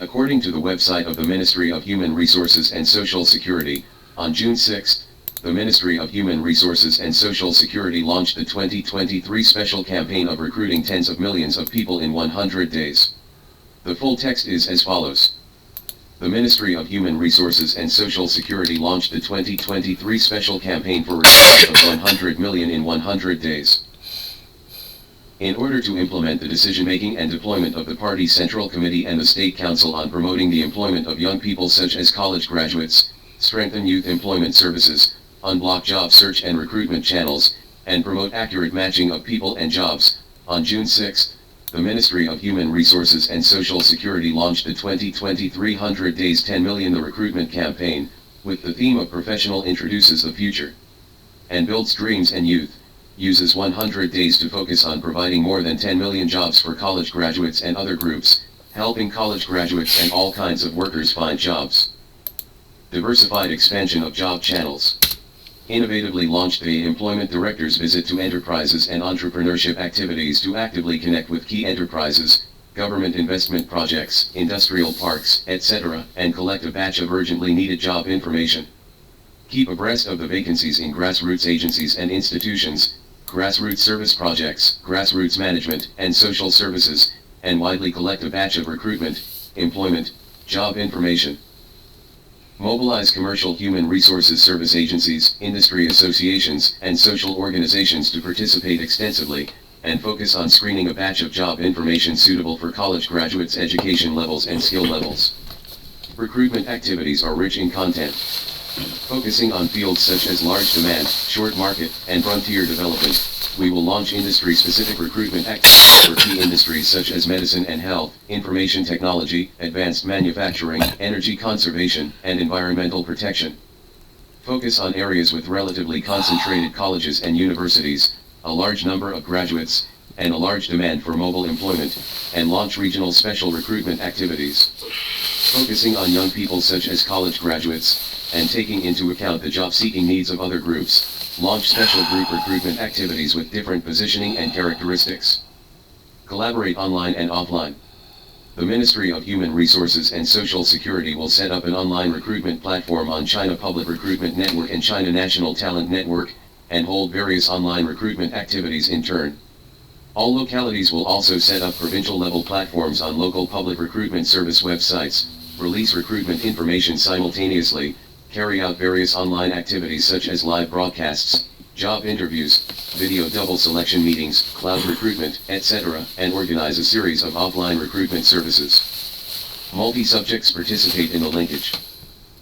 According to the website of the Ministry of Human Resources and Social Security, on June 6, the Ministry of Human Resources and Social Security launched the 2023 special campaign of recruiting tens of millions of people in 100 days. The full text is as follows. The Ministry of Human Resources and Social Security launched the 2023 special campaign for recruitment of 100 million in 100 days. In order to implement the decision-making and deployment of the Party's Central Committee and the State Council on promoting the employment of young people such as college graduates, strengthen youth employment services, unblock job search and recruitment channels, and promote accurate matching of people and jobs, on June 6, the Ministry of Human Resources and Social Security launched the 2023 100 Days 10 Million the Recruitment Campaign, with the theme of Professional Introduces the Future and Builds Dreams and Youth, uses 100 days to focus on providing more than 10 million jobs for college graduates and other groups, helping college graduates and all kinds of workers find jobs. Diversified expansion of job channels. Innovatively launched the Employment Director's Visit to Enterprises and Entrepreneurship activities to actively connect with key enterprises, government investment projects, industrial parks, etc., and collect a batch of urgently needed job information. Keep abreast of the vacancies in grassroots agencies and institutions, grassroots service projects, grassroots management, and social services, and widely collect a batch of recruitment, employment, job information. Mobilize commercial human resources service agencies, industry associations, and social organizations to participate extensively, and focus on screening a batch of job information suitable for college graduates' education levels and skill levels. Recruitment activities are rich in content, focusing on fields such as large demand, short market, and frontier development. We will launch industry-specific recruitment activities for key industries such as medicine and health, information technology, advanced manufacturing, energy conservation, and environmental protection. Focus on areas with relatively concentrated colleges and universities, a large number of graduates, and a large demand for mobile employment, and launch regional special recruitment activities. Focusing on young people such as college graduates, and taking into account the job-seeking needs of other groups, launch special group recruitment activities with different positioning and characteristics. Collaborate online and offline. The Ministry of Human Resources and Social Security will set up an online recruitment platform on China Public Recruitment Network and China National Talent Network, and hold various online recruitment activities in turn. All localities will also set up provincial-level platforms on local public recruitment service websites, release recruitment information simultaneously, carry out various online activities such as live broadcasts, job interviews, video double selection meetings, cloud recruitment, etc., and organize a series of offline recruitment services. Multi-subjects participate in the linkage.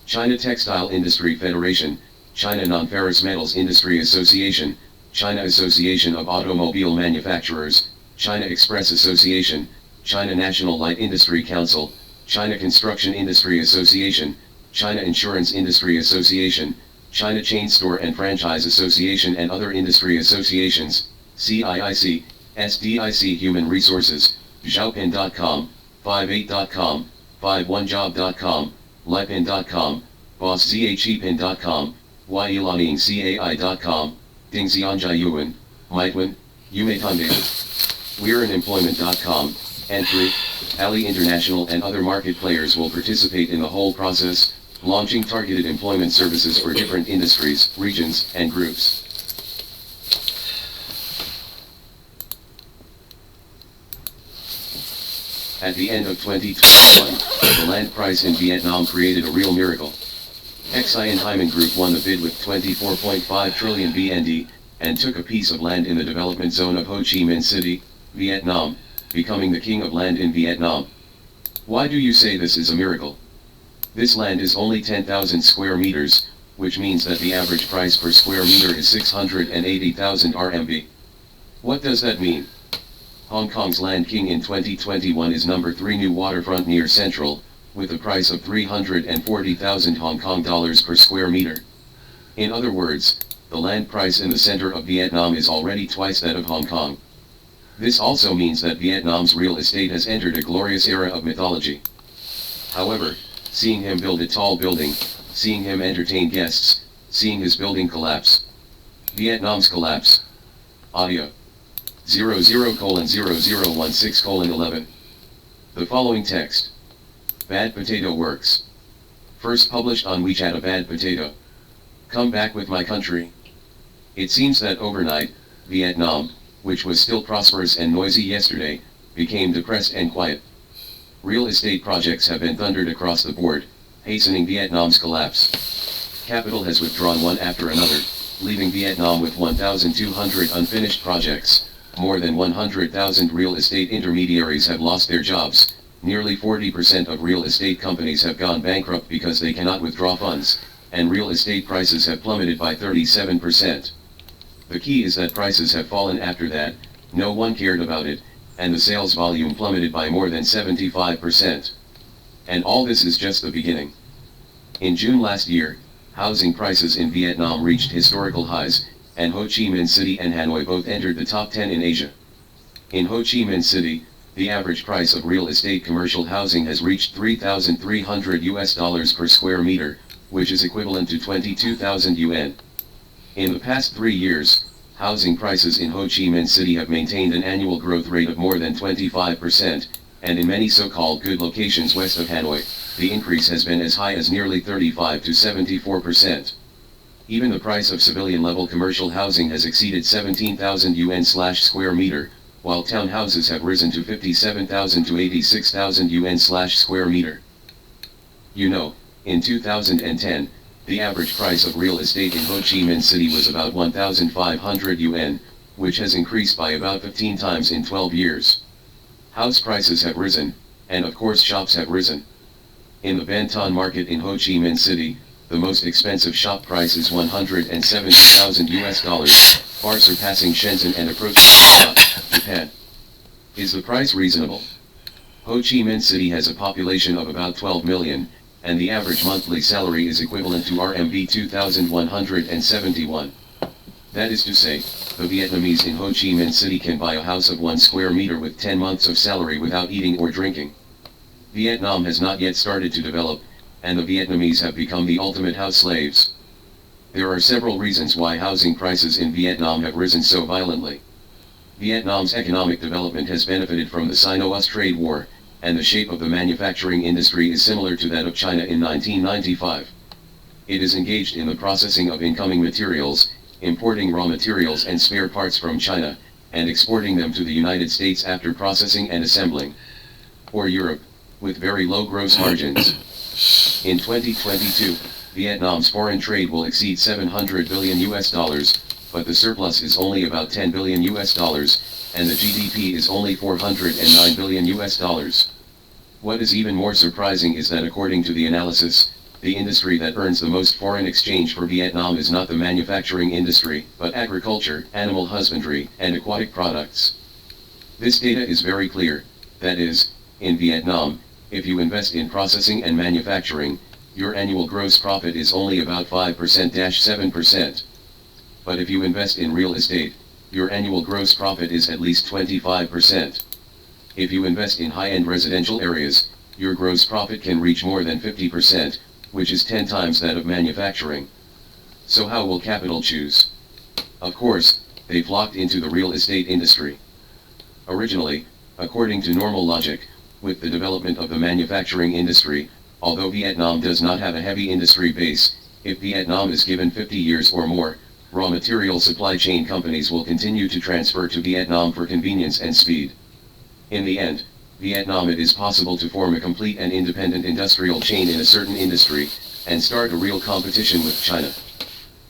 China Textile Industry Federation, China Non-Ferrous Metals Industry Association, China Association of Automobile Manufacturers, China Express Association, China National Light Industry Council, China Construction Industry Association, China Insurance Industry Association, China Chain Store and Franchise Association and other industry associations, CIIC, SDIC Human Resources, Zhaopin.com, 58.com, 51job.com, Lipin.com, BossZHEPin.com, YELANINGCAI.com, Dingxianjiayuan, Meituan, Yumeitandable. We'reInEmployment.com, and 3. Ali International and other market players will participate in the whole process, launching targeted employment services for different industries, regions, and groups. At the end of 2021, the land price in Vietnam created a real miracle. Xin Hyman Group won the bid with 24.5 trillion VND, and took a piece of land in the development zone of Ho Chi Minh City, Vietnam, becoming the king of land in Vietnam. Why do you say this is a miracle? This land is only 10,000 square meters, which means that the average price per square meter is 680,000 RMB. What does that mean? Hong Kong's Land King in 2021 is number 3 new waterfront near Central, with a price of 340,000 Hong Kong dollars per square meter. In other words, the land price in the center of Vietnam is already twice that of Hong Kong. This also means that Vietnam's real estate has entered a glorious era of mythology. However, seeing him build a tall building, seeing him entertain guests, seeing his building collapse. Vietnam's collapse. Audio. 00:0016:11. The following text. Bad Potato Works. First published on WeChat a bad potato. Come back with my country. It seems that overnight, Vietnam, which was still prosperous and noisy yesterday, became depressed and quiet. Real estate projects have been thundered across the board, hastening Vietnam's collapse. Capital has withdrawn one after another, leaving Vietnam with 1,200 unfinished projects. More than 100,000 real estate intermediaries have lost their jobs. Nearly 40% of real estate companies have gone bankrupt because they cannot withdraw funds, and real estate prices have plummeted by 37%. The key is that prices have fallen after that, no one cared about it, and the sales volume plummeted by more than 75%. And all this is just the beginning. In June last year, housing prices in Vietnam reached historical highs, and Ho Chi Minh City and Hanoi both entered the top 10 in Asia. In Ho Chi Minh City, the average price of real estate commercial housing has reached $3,300 per square meter, which is equivalent to 22,000 yuan. In the past 3 years, housing prices in Ho Chi Minh City have maintained an annual growth rate of more than 25%, and in many so-called good locations west of Hanoi, the increase has been as high as nearly 35 to 74%. Even the price of civilian-level commercial housing has exceeded 17,000 yuan/square meter, while townhouses have risen to 57,000 to 86,000 yuan/square meter. You know, in 2010, the average price of real estate in Ho Chi Minh City was about 1,500 yuan, which has increased by about 15 times in 12 years. House prices have risen, and of course shops have risen. In the Ben Thanh market in Ho Chi Minh City, the most expensive shop price is $170,000, far surpassing Shenzhen and approaching Japan. Is the price reasonable? Ho Chi Minh City has a population of about 12 million, and the average monthly salary is equivalent to RMB 2,171. That is to say, the Vietnamese in Ho Chi Minh City can buy a house of 1 square meter with 10 months of salary without eating or drinking. Vietnam has not yet started to develop, and the Vietnamese have become the ultimate house slaves. There are several reasons why housing prices in Vietnam have risen so violently. Vietnam's economic development has benefited from the Sino-US trade war, and the shape of the manufacturing industry is similar to that of China in 1995. It is engaged in the processing of incoming materials, importing raw materials and spare parts from China, and exporting them to the United States after processing and assembling. Or Europe, with very low gross margins. In 2022, Vietnam's foreign trade will exceed $700 billion, but the surplus is only about $10 billion, and the GDP is only $409 billion. What is even more surprising is that according to the analysis, the industry that earns the most foreign exchange for Vietnam is not the manufacturing industry, but agriculture, animal husbandry, and aquatic products. This data is very clear, that is, in Vietnam, if you invest in processing and manufacturing, your annual gross profit is only about 5%-7%. But if you invest in real estate, your annual gross profit is at least 25%. If you invest in high-end residential areas, your gross profit can reach more than 50%, which is 10 times that of manufacturing. So how will capital choose? Of course, they flocked into the real estate industry. Originally, according to normal logic, with the development of the manufacturing industry, although Vietnam does not have a heavy industry base, if Vietnam is given 50 years or more, raw material supply chain companies will continue to transfer to Vietnam for convenience and speed. In the end, Vietnam it is possible to form a complete and independent industrial chain in a certain industry, and start a real competition with China.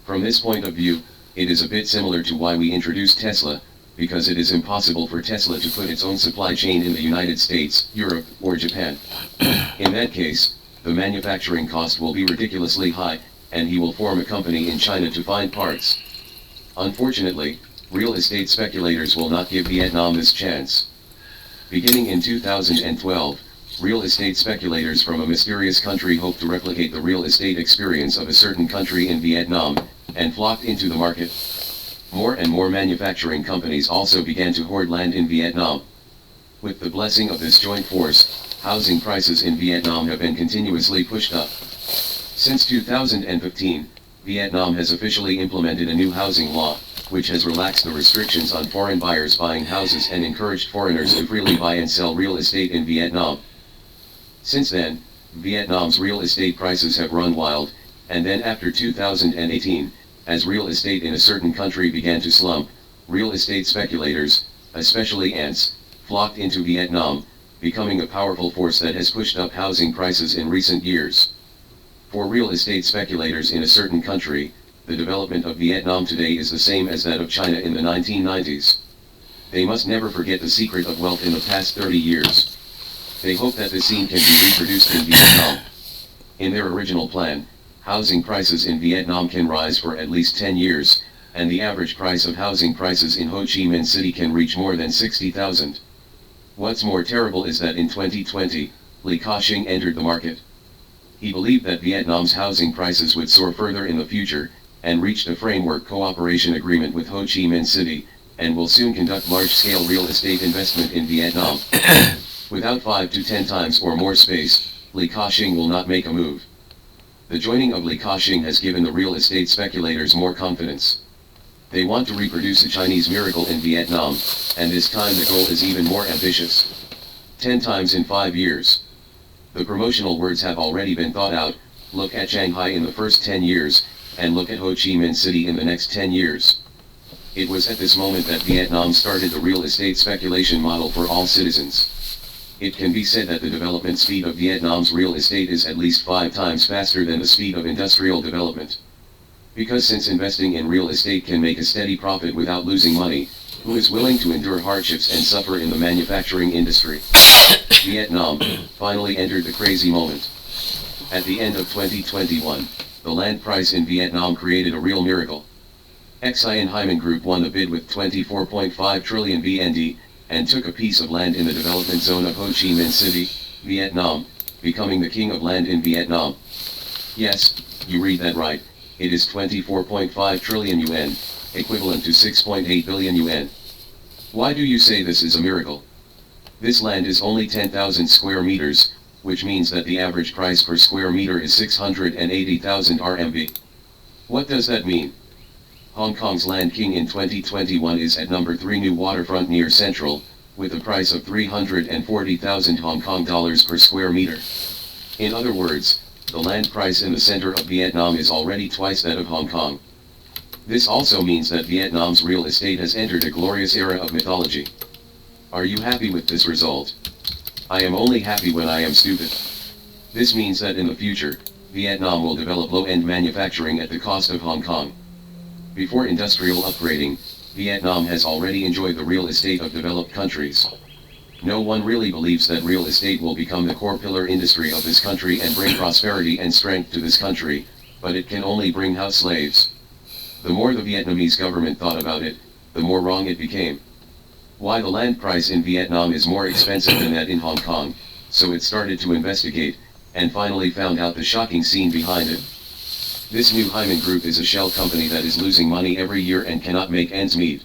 From this point of view, it is a bit similar to why we introduced Tesla, because it is impossible for Tesla to put its own supply chain in the United States, Europe, or Japan. In that case, the manufacturing cost will be ridiculously high, and he will form a company in China to find parts. Unfortunately, real estate speculators will not give Vietnam this chance. Beginning in 2012, real estate speculators from a mysterious country hoped to replicate the real estate experience of a certain country in Vietnam, and flocked into the market. More and more manufacturing companies also began to hoard land in Vietnam. With the blessing of this joint force, housing prices in Vietnam have been continuously pushed up. Since 2015, Vietnam has officially implemented a new housing law, which has relaxed the restrictions on foreign buyers buying houses and encouraged foreigners to freely buy and sell real estate in Vietnam. Since then, Vietnam's real estate prices have run wild, and then after 2018, as real estate in a certain country began to slump, real estate speculators, especially ants, flocked into Vietnam, becoming a powerful force that has pushed up housing prices in recent years. For real estate speculators in a certain country, the development of Vietnam today is the same as that of China in the 1990s. They must never forget the secret of wealth in the past 30 years. They hope that the scene can be reproduced in Vietnam. In their original plan, housing prices in Vietnam can rise for at least 10 years, and the average price of housing prices in Ho Chi Minh City can reach more than 60,000. What's more terrible is that in 2020, Li Ka-shing entered the market. He believed that Vietnam's housing prices would soar further in the future, and reached a framework cooperation agreement with Ho Chi Minh City, and will soon conduct large-scale real estate investment in Vietnam. Without 5 to 10 times or more space, Li Ka-shing will not make a move. The joining of Li Ka-shing has given the real estate speculators more confidence. They want to reproduce a Chinese miracle in Vietnam, and this time the goal is even more ambitious. 10 times in 5 years. The promotional words have already been thought out. Look at Shanghai in the first 10 years, and look at Ho Chi Minh City in the next 10 years. It was at this moment that Vietnam started the real estate speculation model for all citizens. It can be said that the development speed of Vietnam's real estate is at least 5 times faster than the speed of industrial development. Because since investing in real estate can make a steady profit without losing money, who is willing to endure hardships and suffer in the manufacturing industry? Vietnam finally entered the crazy moment. At the end of 2021, the land price in Vietnam created a real miracle. Xian Hyman Group won the bid with 24.5 trillion VND, and took a piece of land in the development zone of Ho Chi Minh City, Vietnam, becoming the king of land in Vietnam. Yes, you read that right, it is 24.5 trillion yuan, equivalent to 6.8 billion yuan. Why do you say this is a miracle? This land is only 10,000 square meters, which means that the average price per square meter is 680,000 RMB. What does that mean? Hong Kong's Land King in 2021 is at number 3 New Waterfront near Central, with a price of 340,000 Hong Kong dollars per square meter. In other words, the land price in the center of Vietnam is already twice that of Hong Kong. This also means that Vietnam's real estate has entered a glorious era of mythology. Are you happy with this result? I am only happy when I am stupid. This means that in the future, Vietnam will develop low-end manufacturing at the cost of Hong Kong. Before industrial upgrading, Vietnam has already enjoyed the real estate of developed countries. No one really believes that real estate will become the core pillar industry of this country and bring prosperity and strength to this country, but it can only bring house slaves. The more the Vietnamese government thought about it, the more wrong it became. Why the land price in Vietnam is more expensive than that in Hong Kong, so it started to investigate, and finally found out the shocking scene behind it. This new Hyman Group is a shell company that is losing money every year and cannot make ends meet.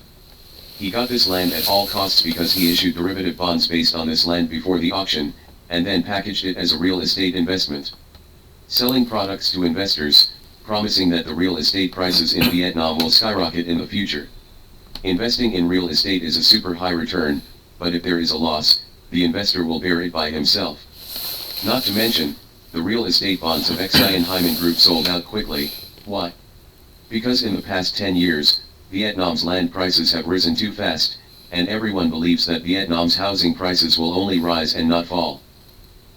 He got this land at all costs because he issued derivative bonds based on this land before the auction, and then packaged it as a real estate investment. Selling products to investors, promising that the real estate prices in Vietnam will skyrocket in the future. Investing in real estate is a super high return, but if there is a loss, the investor will bear it by himself. Not to mention, the real estate bonds of Xian Hyman Group sold out quickly. Why? Because in the past 10 years, Vietnam's land prices have risen too fast, and everyone believes that Vietnam's housing prices will only rise and not fall.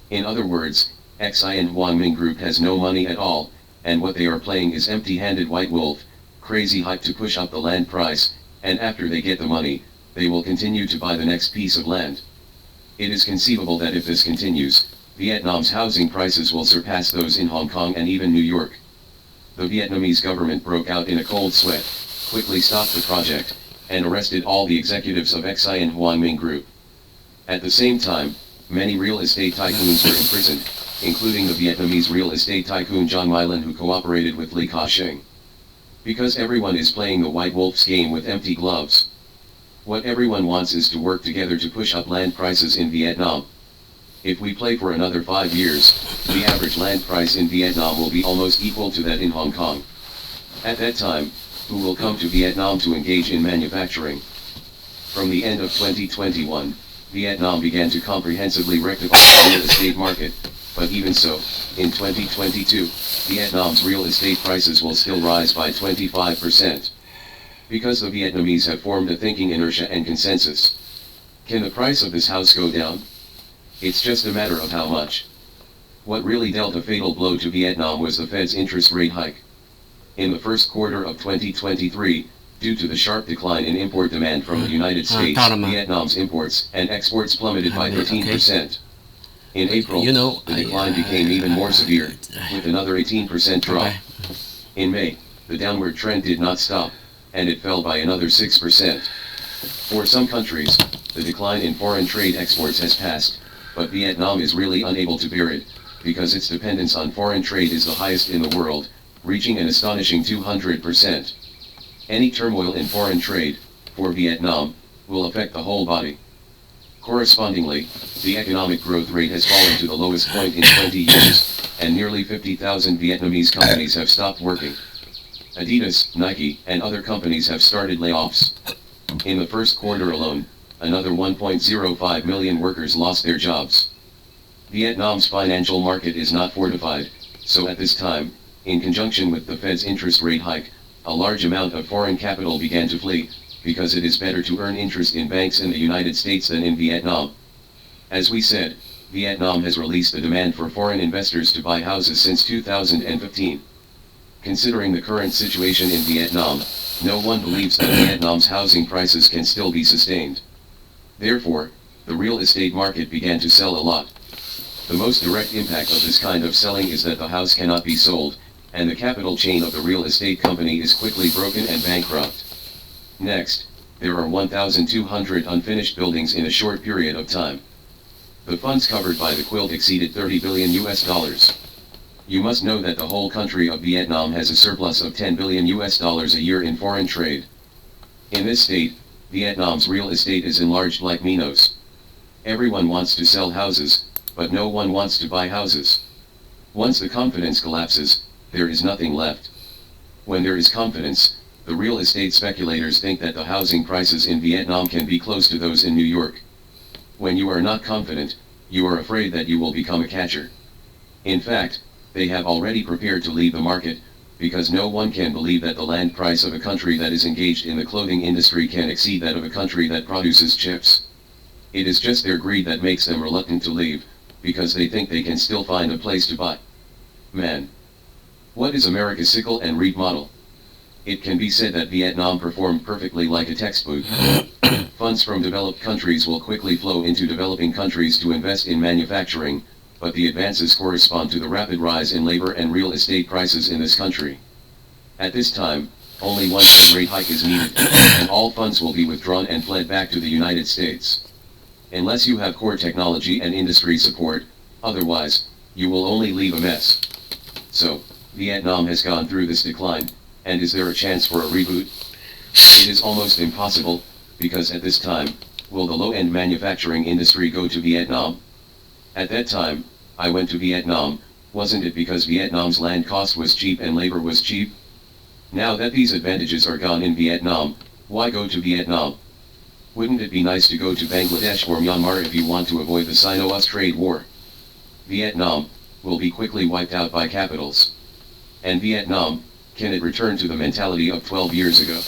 In other words, Xian Huang Minh Group has no money at all, and what they are playing is empty-handed white wolf, crazy hype to push up the land price, and after they get the money, they will continue to buy the next piece of land. It is conceivable that if this continues, Vietnam's housing prices will surpass those in Hong Kong and even New York. The Vietnamese government broke out in a cold sweat, quickly stopped the project, and arrested all the executives of Xian Huang Minh Group. At the same time, many real estate tycoons were imprisoned, including the Vietnamese real estate tycoon John My Lin, who cooperated with Li Ka-shing. Because everyone is playing the white wolf's game with empty gloves. What everyone wants is to work together to push up land prices in Vietnam. If we play for another 5 years, the average land price in Vietnam will be almost equal to that in Hong Kong. At that time, who will come to Vietnam to engage in manufacturing? From the end of 2021, Vietnam began to comprehensively rectify the real estate market. But even so, in 2022, Vietnam's real estate prices will still rise by 25%. Because the Vietnamese have formed a thinking inertia and consensus. Can the price of this house go down? It's just a matter of how much. What really dealt a fatal blow to Vietnam was the Fed's interest rate hike. In the first quarter of 2023, due to the sharp decline in import demand from the United States, Vietnam's imports and exports plummeted by 13%. In April, the decline became even more severe, with another 18% drop. In May, the downward trend did not stop, and it fell by another 6%. For some countries, the decline in foreign trade exports has passed, but Vietnam is really unable to bear it, because its dependence on foreign trade is the highest in the world, reaching an astonishing 200%. Any turmoil in foreign trade, for Vietnam, will affect the whole body. Correspondingly, the economic growth rate has fallen to the lowest point in 20 years, and nearly 50,000 Vietnamese companies have stopped working. Adidas, Nike, and other companies have started layoffs. In the first quarter alone, another 1.05 million workers lost their jobs. Vietnam's financial market is not fortified, so at this time, in conjunction with the Fed's interest rate hike, a large amount of foreign capital began to flee, because it is better to earn interest in banks in the United States than in Vietnam. As we said, Vietnam has released the demand for foreign investors to buy houses since 2015. Considering the current situation in Vietnam, no one believes that Vietnam's housing prices can still be sustained. Therefore, the real estate market began to sell a lot. The most direct impact of this kind of selling is that the house cannot be sold, and the capital chain of the real estate company is quickly broken and bankrupt. Next, there are 1,200 unfinished buildings in a short period of time. The funds covered by the quilt exceeded $30 billion. You must know that the whole country of Vietnam has a surplus of $10 billion a year in foreign trade. In this state, Vietnam's real estate is enlarged like Minos. Everyone wants to sell houses, but no one wants to buy houses. Once the confidence collapses, there is nothing left. When there is confidence, the real estate speculators think that the housing prices in Vietnam can be close to those in New York. When you are not confident, you are afraid that you will become a catcher. In fact, they have already prepared to leave the market, because no one can believe that the land price of a country that is engaged in the clothing industry can exceed that of a country that produces chips. It is just their greed that makes them reluctant to leave, because they think they can still find a place to buy. Man. What is America's sickle and reap model? It can be said that Vietnam performed perfectly like a textbook. Funds from developed countries will quickly flow into developing countries to invest in manufacturing, but the advances correspond to the rapid rise in labor and real estate prices in this country. At this time, only one rate hike is needed, and all funds will be withdrawn and fled back to the United States. Unless you have core technology and industry support, otherwise, you will only leave a mess. So, Vietnam has gone through this decline, and is there a chance for a reboot? It is almost impossible, because at this time, will the low-end manufacturing industry go to Vietnam? At that time, I went to Vietnam, wasn't it because Vietnam's land cost was cheap and labor was cheap? Now that these advantages are gone in Vietnam, why go to Vietnam? Wouldn't it be nice to go to Bangladesh or Myanmar if you want to avoid the Sino-US trade war? Vietnam will be quickly wiped out by capitals. And Vietnam, can it return to the mentality of 12 years ago?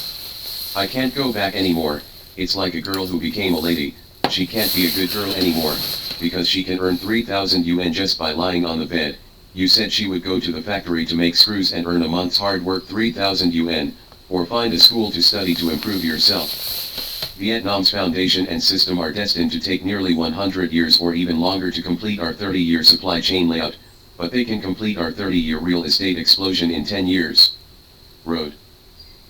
I can't go back anymore. It's like a girl who became a lady. She can't be a good girl anymore, because she can earn 3,000 yuan just by lying on the bed. You said she would go to the factory to make screws and earn a month's hard work 3,000 yuan, or find a school to study to improve yourself. Vietnam's foundation and system are destined to take nearly 100 years or even longer to complete our 30-year supply chain layout, but they can complete our 30-year real estate explosion in 10 years. Road.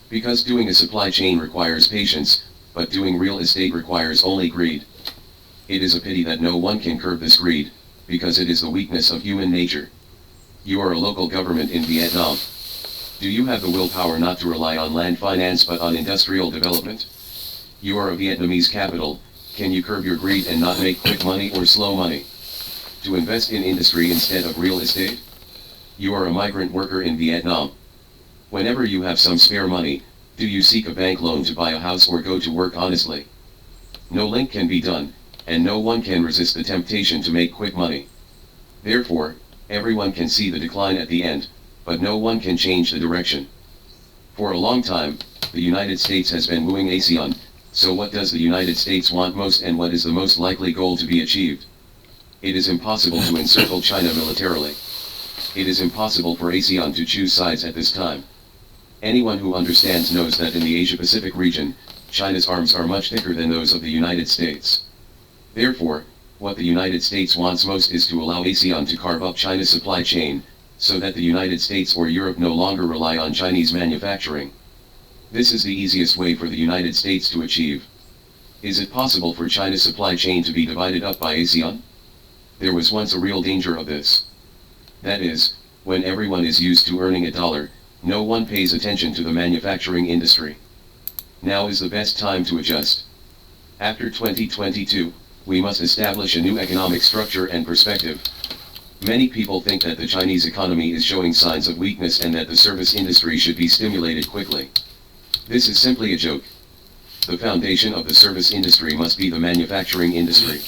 Because doing a supply chain requires patience, but doing real estate requires only greed. It is a pity that no one can curb this greed, because it is the weakness of human nature. You are a local government in Vietnam. Do you have the willpower not to rely on land finance but on industrial development? You are a Vietnamese capital, can you curb your greed and not make quick money or slow money? To invest in industry instead of real estate? You are a migrant worker in Vietnam. Whenever you have some spare money, do you seek a bank loan to buy a house or go to work honestly? No link can be done, and no one can resist the temptation to make quick money. Therefore, everyone can see the decline at the end, but no one can change the direction. For a long time, the United States has been wooing ASEAN, so what does the United States want most and what is the most likely goal to be achieved? It is impossible to encircle China militarily. It is impossible for ASEAN to choose sides at this time. Anyone who understands knows that in the Asia-Pacific region, China's arms are much thicker than those of the United States. Therefore, what the United States wants most is to allow ASEAN to carve up China's supply chain, so that the United States or Europe no longer rely on Chinese manufacturing. This is the easiest way for the United States to achieve. Is it possible for China's supply chain to be divided up by ASEAN? There was once a real danger of this. That is, when everyone is used to earning a dollar, no one pays attention to the manufacturing industry. Now is the best time to adjust. After 2022, we must establish a new economic structure and perspective. Many people think that the Chinese economy is showing signs of weakness and that the service industry should be stimulated quickly. This is simply a joke. The foundation of the service industry must be the manufacturing industry.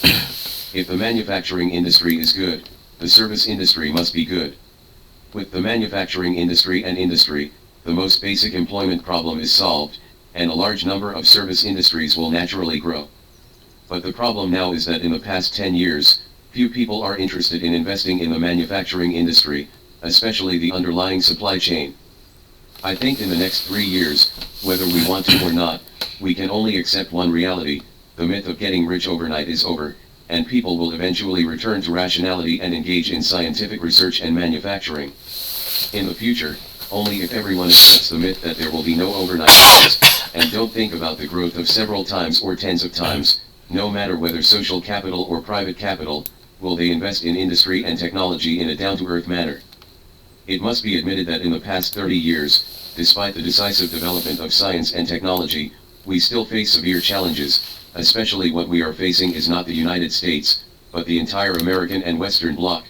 If the manufacturing industry is good, the service industry must be good. With the manufacturing industry and industry, the most basic employment problem is solved, and a large number of service industries will naturally grow. But the problem now is that in the past 10 years, few people are interested in investing in the manufacturing industry, especially the underlying supply chain. I think in the next 3 years, whether we want to or not, we can only accept one reality: the myth of getting rich overnight is over, and people will eventually return to rationality and engage in scientific research and manufacturing. In the future, only if everyone accepts the myth that there will be no overnight success, and don't think about the growth of several times or tens of times, no matter whether social capital or private capital, will they invest in industry and technology in a down-to-earth manner. It must be admitted that in the past 30 years, despite the decisive development of science and technology, we still face severe challenges, especially what we are facing is not the United States, but the entire American and Western bloc.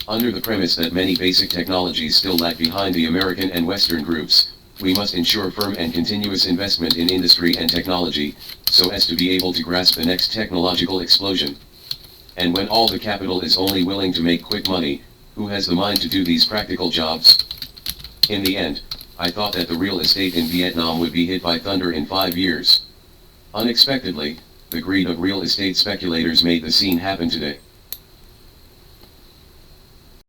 Under the premise that many basic technologies still lag behind the American and Western groups, we must ensure firm and continuous investment in industry and technology, so as to be able to grasp the next technological explosion. And when all the capital is only willing to make quick money, who has the mind to do these practical jobs? In the end, I thought that the real estate in Vietnam would be hit by thunder in 5 years. Unexpectedly, the greed of real estate speculators made the scene happen today.